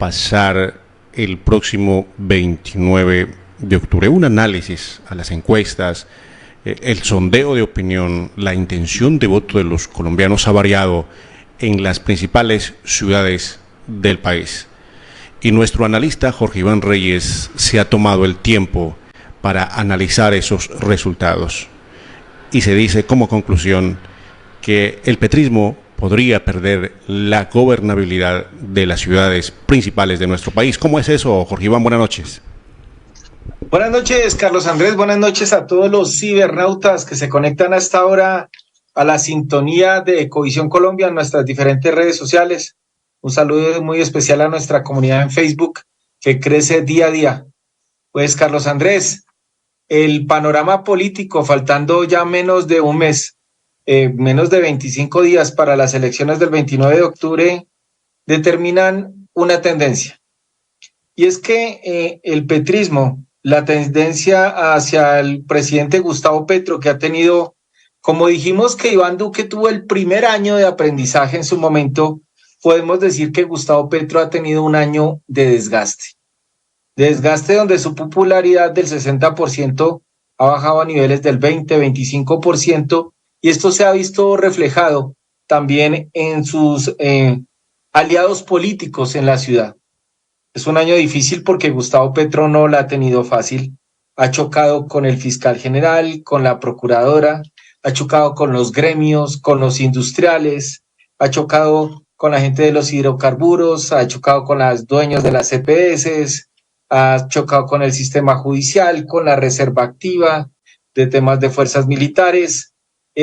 pasar el próximo 29 de octubre? Un análisis a las encuestas, el sondeo de opinión, la intención de voto de los colombianos ha variado en las principales ciudades del país. Y nuestro analista Jorge Iván Reyes se ha tomado el tiempo para analizar esos resultados. Y se dice como conclusión que el petrismo podría perder la gobernabilidad de las ciudades principales de nuestro país. ¿Cómo es eso, Jorge Iván? Buenas noches. Buenas noches, Carlos Andrés. Buenas noches a todos los cibernautas que se conectan hasta ahora a la sintonía de Ecovisión Colombia en nuestras diferentes redes sociales. Un saludo muy especial a nuestra comunidad en Facebook que crece día a día. Pues, Carlos Andrés, el panorama político, faltando ya menos de un mes, menos de 25 días para las elecciones del 29 de octubre, determinan una tendencia. Y es que el petrismo, la tendencia hacia el presidente Gustavo Petro, que ha tenido, como dijimos que Iván Duque tuvo el primer año de aprendizaje en su momento, podemos decir que Gustavo Petro ha tenido un año de desgaste. Desgaste donde su popularidad del 60% ha bajado a niveles del 20-25%, y esto se ha visto reflejado también en sus aliados políticos en la ciudad. Es un año difícil porque Gustavo Petro no la ha tenido fácil. Ha chocado con el fiscal general, con la procuradora, ha chocado con los gremios, con los industriales, ha chocado con la gente de los hidrocarburos, ha chocado con los dueños de las EPS, ha chocado con el sistema judicial, con la reserva activa de temas de fuerzas militares,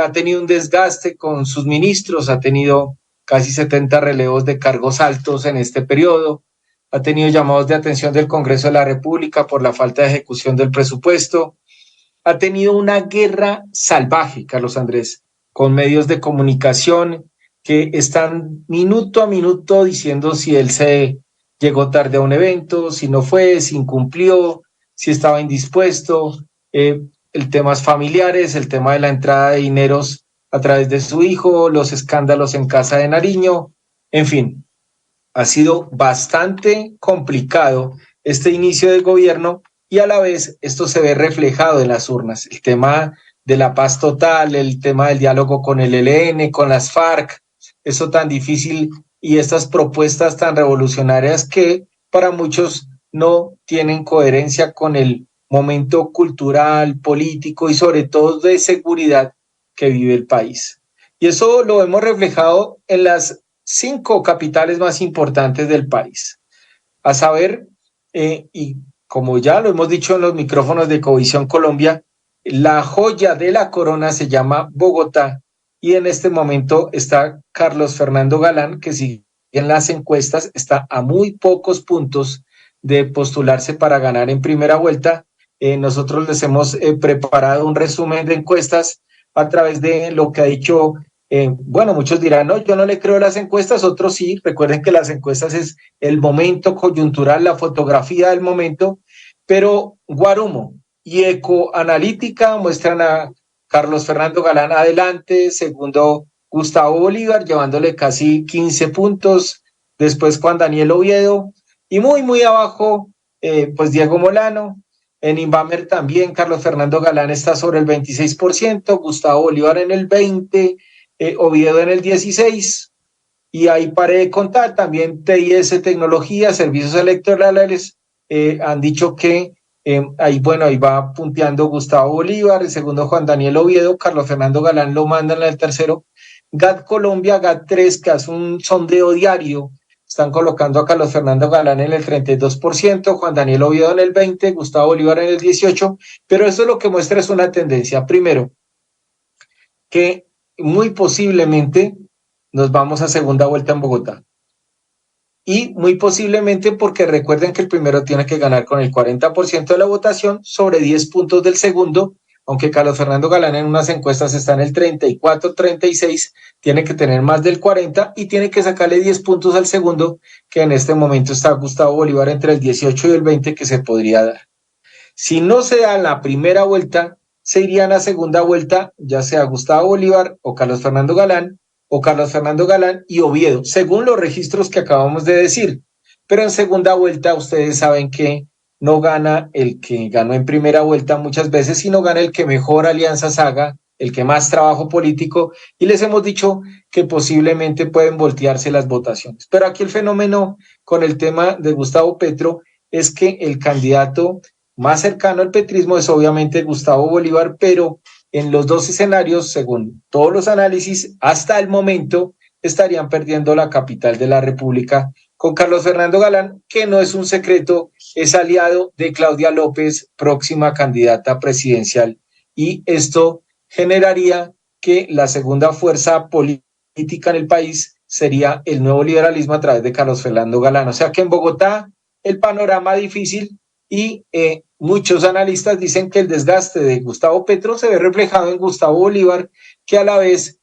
ha tenido un desgaste con sus ministros, ha tenido casi 70 relevos de cargos altos en este periodo, ha tenido llamados de atención del Congreso de la República por la falta de ejecución del presupuesto, ha tenido una guerra salvaje, Carlos Andrés, con medios de comunicación que están minuto a minuto diciendo si él se llegó tarde a un evento, si no fue, si incumplió, si estaba indispuesto, el temas familiares, el tema de la entrada de dineros a través de su hijo, los escándalos en Casa de Nariño, en fin. Ha sido bastante complicado este inicio del gobierno y a la vez esto se ve reflejado en las urnas. El tema de la paz total, el tema del diálogo con el ELN, con las FARC, eso tan difícil y estas propuestas tan revolucionarias que para muchos no tienen coherencia con el momento cultural, político y sobre todo de seguridad que vive el país. Y eso lo hemos reflejado en las 5 capitales más importantes del país, a saber, y como ya lo hemos dicho en los micrófonos de Ecovisión Colombia, la joya de la corona se llama Bogotá, y en este momento está Carlos Fernando Galán, que sigue en las encuestas, está a muy pocos puntos de postularse para ganar en primera vuelta. Nosotros les hemos preparado un resumen de encuestas a través de lo que ha dicho. Bueno, muchos dirán, no, yo no le creo las encuestas, otros sí. Recuerden que las encuestas es el momento coyuntural, la fotografía del momento, pero Guarumo y Ecoanalítica muestran a Carlos Fernando Galán adelante, segundo Gustavo Bolívar, llevándole casi 15 puntos, después Juan Daniel Oviedo, y muy abajo, pues Diego Molano. En Inbamer también Carlos Fernando Galán está sobre el 26%, Gustavo Bolívar en el 20%, Oviedo en el 16%, y ahí paré de contar, también TIS, Tecnología, Servicios Electorales, han dicho que ahí va punteando Gustavo Bolívar, el segundo Juan Daniel Oviedo, Carlos Fernando Galán lo mandan en el tercero, GAT Colombia, GAT3, que hace un sondeo diario, están colocando a Carlos Fernando Galán en el 32%, Juan Daniel Oviedo en el 20%, Gustavo Bolívar en el 18%, pero eso lo que muestra es una tendencia. Primero, que muy posiblemente nos vamos a segunda vuelta en Bogotá. Y muy posiblemente porque recuerden que el primero tiene que ganar con el 40% de la votación sobre 10 puntos del segundo, aunque Carlos Fernando Galán en unas encuestas está en el 34, 36, tiene que tener más del 40 y tiene que sacarle 10 puntos al segundo, que en este momento está Gustavo Bolívar entre el 18 y el 20 que se podría dar. Si no se da la primera vuelta, se irían a segunda vuelta, ya sea Gustavo Bolívar o Carlos Fernando Galán y Oviedo, según los registros que acabamos de decir. pero en segunda vuelta ustedes saben que no gana el que ganó en primera vuelta muchas veces, sino gana el que mejor alianzas haga, el que más trabajo político, y les hemos dicho que posiblemente pueden voltearse las votaciones. Pero aquí el fenómeno con el tema de Gustavo Petro es que el candidato más cercano al petrismo es obviamente Gustavo Bolívar, pero en los dos escenarios, según todos los análisis, hasta el momento estarían perdiendo la capital de la República con Carlos Fernando Galán, que no es un secreto, es aliado de Claudia López, próxima candidata presidencial. Y esto generaría que la segunda fuerza política en el país sería el nuevo liberalismo a través de Carlos Fernando Galán. O sea que en Bogotá el panorama difícil y muchos analistas dicen que el desgaste de Gustavo Petro se ve reflejado en Gustavo Bolívar, que a la vez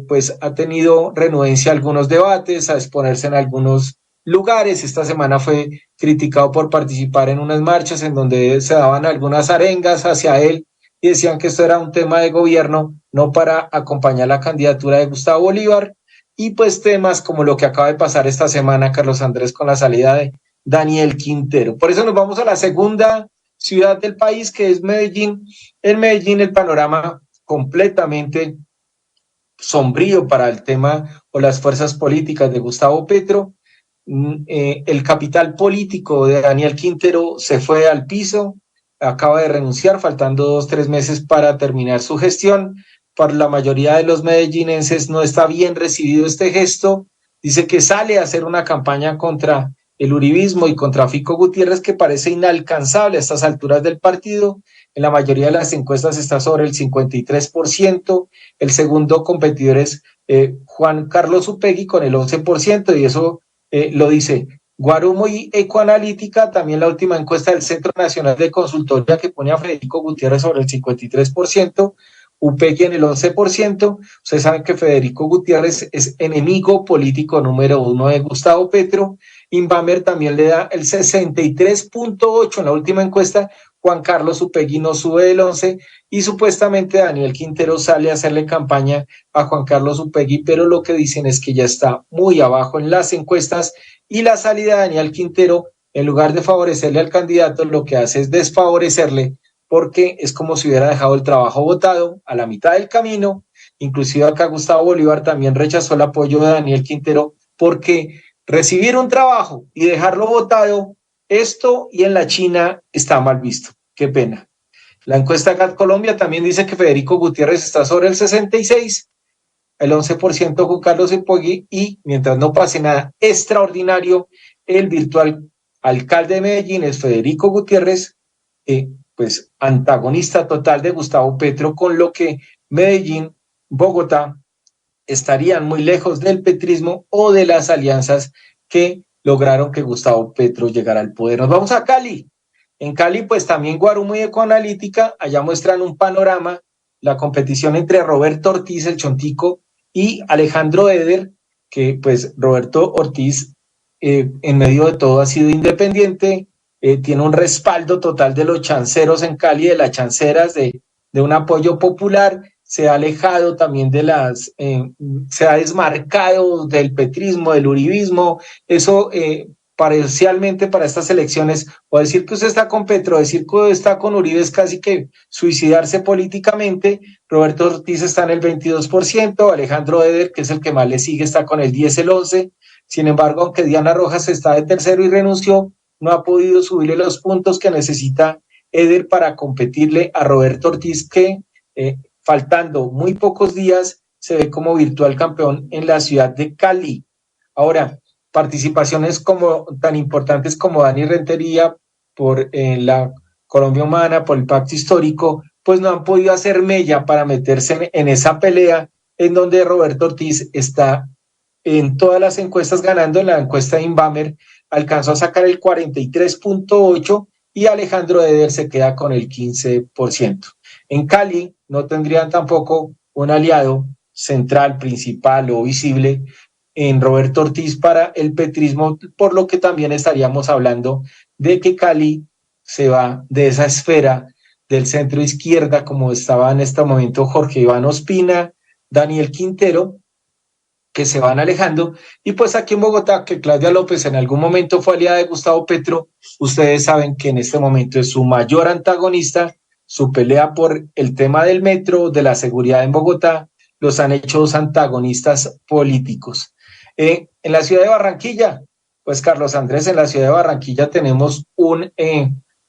pues ha tenido renuencia a algunos debates, a exponerse en algunos lugares. Esta semana fue criticado por participar en unas marchas en donde se daban algunas arengas hacia él y decían que esto era un tema de gobierno, no para acompañar la candidatura de Gustavo Bolívar. Y pues temas como lo que acaba de pasar esta semana, Carlos Andrés, con la salida de Daniel Quintero. Por eso nos vamos a la segunda ciudad del país, que es Medellín. En Medellín el panorama completamente sombrío para el tema o las fuerzas políticas de Gustavo Petro. El capital político de Daniel Quintero se fue al piso, acaba de renunciar, faltando 2-3 meses para terminar su gestión. Para la mayoría de los medellinenses no está bien recibido este gesto. Dice que sale a hacer una campaña contra el uribismo y contra Fico Gutiérrez, que parece inalcanzable a estas alturas del partido. En la mayoría de las encuestas está sobre el 53%. El segundo competidor es Juan Carlos Upegui con el 11%, y eso lo dice Guarumo y Ecoanalítica. También la última encuesta del Centro Nacional de Consultoría, que pone a Federico Gutiérrez sobre el 53%, Upegui en el 11%. Ustedes saben que Federico Gutiérrez es enemigo político número 1 de Gustavo Petro. Inbamer también le da el 63.8 en la última encuesta. Juan Carlos Upegui no sube del 11 y supuestamente Daniel Quintero sale a hacerle campaña a Juan Carlos Upegui, pero lo que dicen es que ya está muy abajo en las encuestas, y la salida de Daniel Quintero, en lugar de favorecerle al candidato, lo que hace es desfavorecerle, porque es como si hubiera dejado el trabajo botado a la mitad del camino. Inclusive acá Gustavo Bolívar también rechazó el apoyo de Daniel Quintero, porque recibir un trabajo y dejarlo botado, esto y en la China está mal visto. Qué pena. La encuesta GAT Colombia también dice que Federico Gutiérrez está sobre el 66, el 11% con Carlos Upegui, y mientras no pase nada extraordinario, el virtual alcalde de Medellín es Federico Gutiérrez, pues antagonista total de Gustavo Petro, con lo que Medellín, Bogotá estarían muy lejos del petrismo o de las alianzas que lograron que Gustavo Petro llegara al poder. Nos vamos a Cali. En Cali, pues también Guarumo y Ecoanalítica, allá muestran un panorama, la competición entre Roberto Ortiz, el Chontico, y Alejandro Eder, que pues Roberto Ortiz, en medio de todo ha sido independiente, tiene un respaldo total de los chanceros en Cali, de las chanceras, de un apoyo popular. Se ha alejado también de se ha desmarcado del petrismo, del uribismo. Eso parcialmente para estas elecciones, o decir que usted está con Petro, decir que está con Uribe, es casi que suicidarse políticamente. Roberto Ortiz está en el 22%, Alejandro Eder, que es el que más le sigue, está con el 10, el 11. Sin embargo, aunque Diana Rojas está de tercero y renunció, no ha podido subirle los puntos que necesita Eder para competirle a Roberto Ortiz, que faltando muy pocos días se ve como virtual campeón en la ciudad de Cali. Ahora, participaciones tan importantes como Dani Rentería por la Colombia Humana, por el Pacto Histórico, pues no han podido hacer mella para meterse en esa pelea, en donde Roberto Ortiz está en todas las encuestas ganando. En la encuesta de Inbamer alcanzó a sacar el 43.8 y Alejandro Eder se queda con el 15%. En Cali no tendrían tampoco un aliado central, principal o visible en Roberto Ortiz para el petrismo, por lo que también estaríamos hablando de que Cali se va de esa esfera del centro izquierda, como estaba en este momento Jorge Iván Ospina, Daniel Quintero, que se van alejando. Y pues aquí en Bogotá, que Claudia López en algún momento fue aliada de Gustavo Petro, ustedes saben que en este momento es su mayor antagonista. Su pelea por el tema del metro, de la seguridad en Bogotá, los han hecho dos antagonistas políticos. En la ciudad de Barranquilla, pues Carlos Andrés, en la ciudad de Barranquilla tenemos un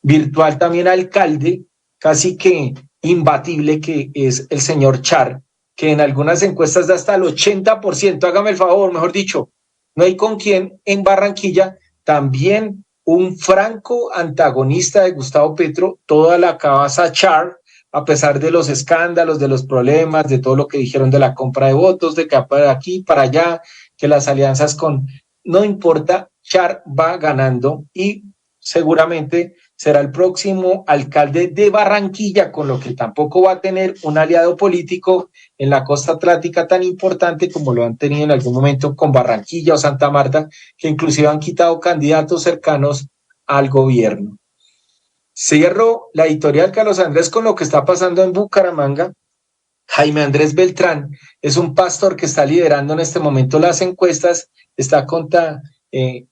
virtual también alcalde, casi que imbatible, que es el señor Char, que en algunas encuestas da hasta el 80%, hágame el favor, mejor dicho, no hay con quién en Barranquilla, también un franco antagonista de Gustavo Petro, toda la cabeza Char, a pesar de los escándalos, de los problemas, de todo lo que dijeron de la compra de votos, de que para aquí, para allá, que las alianzas con, no importa, Char va ganando y seguramente será el próximo alcalde de Barranquilla, con lo que tampoco va a tener un aliado político en la costa atlántica tan importante como lo han tenido en algún momento con Barranquilla o Santa Marta, que inclusive han quitado candidatos cercanos al gobierno. Cierro la editorial, Carlos Andrés, con lo que está pasando en Bucaramanga. Jaime Andrés Beltrán es un pastor que está liderando en este momento las encuestas, está contra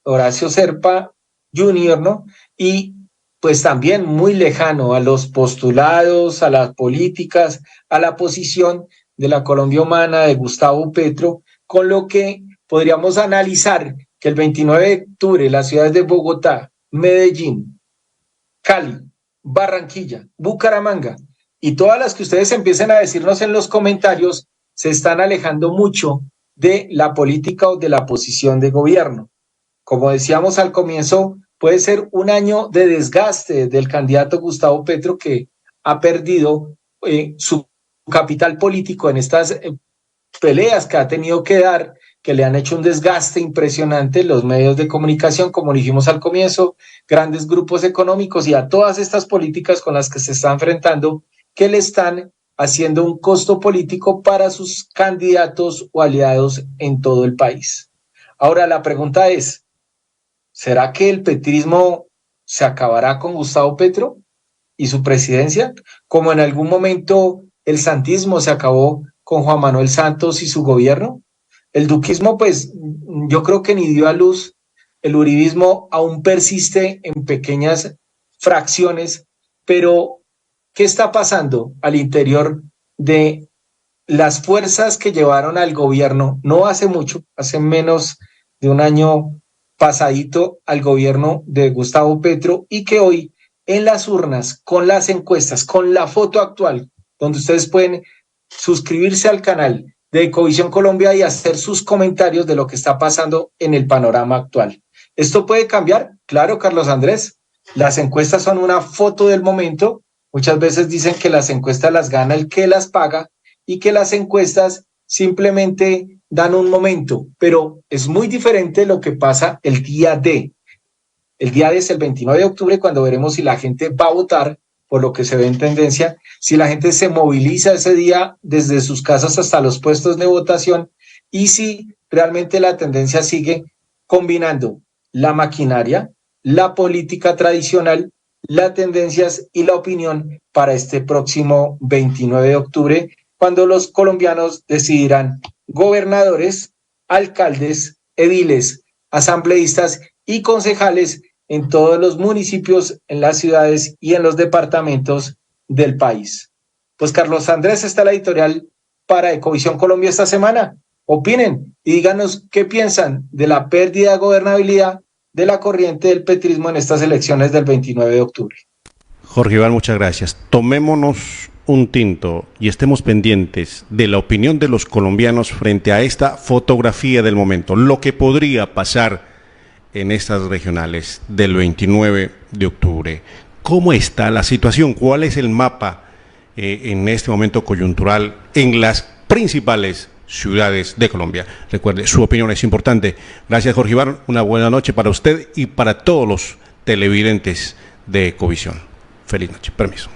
Horacio Serpa Jr., ¿no? Y pues también muy lejano a los postulados, a las políticas, a la posición de la Colombia Humana de Gustavo Petro, con lo que podríamos analizar que el 29 de octubre las ciudades de Bogotá, Medellín, Cali, Barranquilla, Bucaramanga y todas las que ustedes empiecen a decirnos en los comentarios se están alejando mucho de la política o de la posición de gobierno. Como decíamos al comienzo, puede ser un año de desgaste del candidato Gustavo Petro, que ha perdido su capital político en estas peleas que ha tenido que dar, que le han hecho un desgaste impresionante los medios de comunicación, como dijimos al comienzo, grandes grupos económicos y a todas estas políticas con las que se está enfrentando, que le están haciendo un costo político para sus candidatos o aliados en todo el país. Ahora la pregunta es, ¿será que el petrismo se acabará con Gustavo Petro y su presidencia? Como en algún momento el santismo se acabó con Juan Manuel Santos y su gobierno. El duquismo, pues, yo creo que ni dio a luz. El uribismo aún persiste en pequeñas fracciones, pero ¿qué está pasando al interior de las fuerzas que llevaron al gobierno? No hace mucho, hace menos de un año pasadito al gobierno de Gustavo Petro y que hoy en las urnas, con las encuestas, con la foto actual, donde ustedes pueden suscribirse al canal de Ecovisión Colombia y hacer sus comentarios de lo que está pasando en el panorama actual. ¿Esto puede cambiar? Claro, Carlos Andrés. Las encuestas son una foto del momento. Muchas veces dicen que las encuestas las gana el que las paga y que las encuestas simplemente dan un momento, pero es muy diferente lo que pasa el día D. El día D es el 29 de octubre, cuando veremos si la gente va a votar, por lo que se ve en tendencia, si la gente se moviliza ese día desde sus casas hasta los puestos de votación y si realmente la tendencia sigue combinando la maquinaria, la política tradicional, las tendencias y la opinión para este próximo 29 de octubre, cuando los colombianos decidirán gobernadores, alcaldes, ediles, asambleístas y concejales en todos los municipios, en las ciudades y en los departamentos del país. Pues Carlos Andrés, está la editorial para Ecovisión Colombia esta semana. Opinen y díganos qué piensan de la pérdida de gobernabilidad de la corriente del petrismo en estas elecciones del 29 de octubre. Jorge Iván, muchas gracias. Tomémonos un tinto y estemos pendientes de la opinión de los colombianos frente a esta fotografía del momento, lo que podría pasar en estas regionales del 29 de octubre. ¿Cómo está la situación? ¿Cuál es el mapa en este momento coyuntural en las principales ciudades de Colombia? Recuerde, su opinión es importante. Gracias, Jorge Iván. Una buena noche para usted y para todos los televidentes de Ecovisión. Feliz noche. Permiso.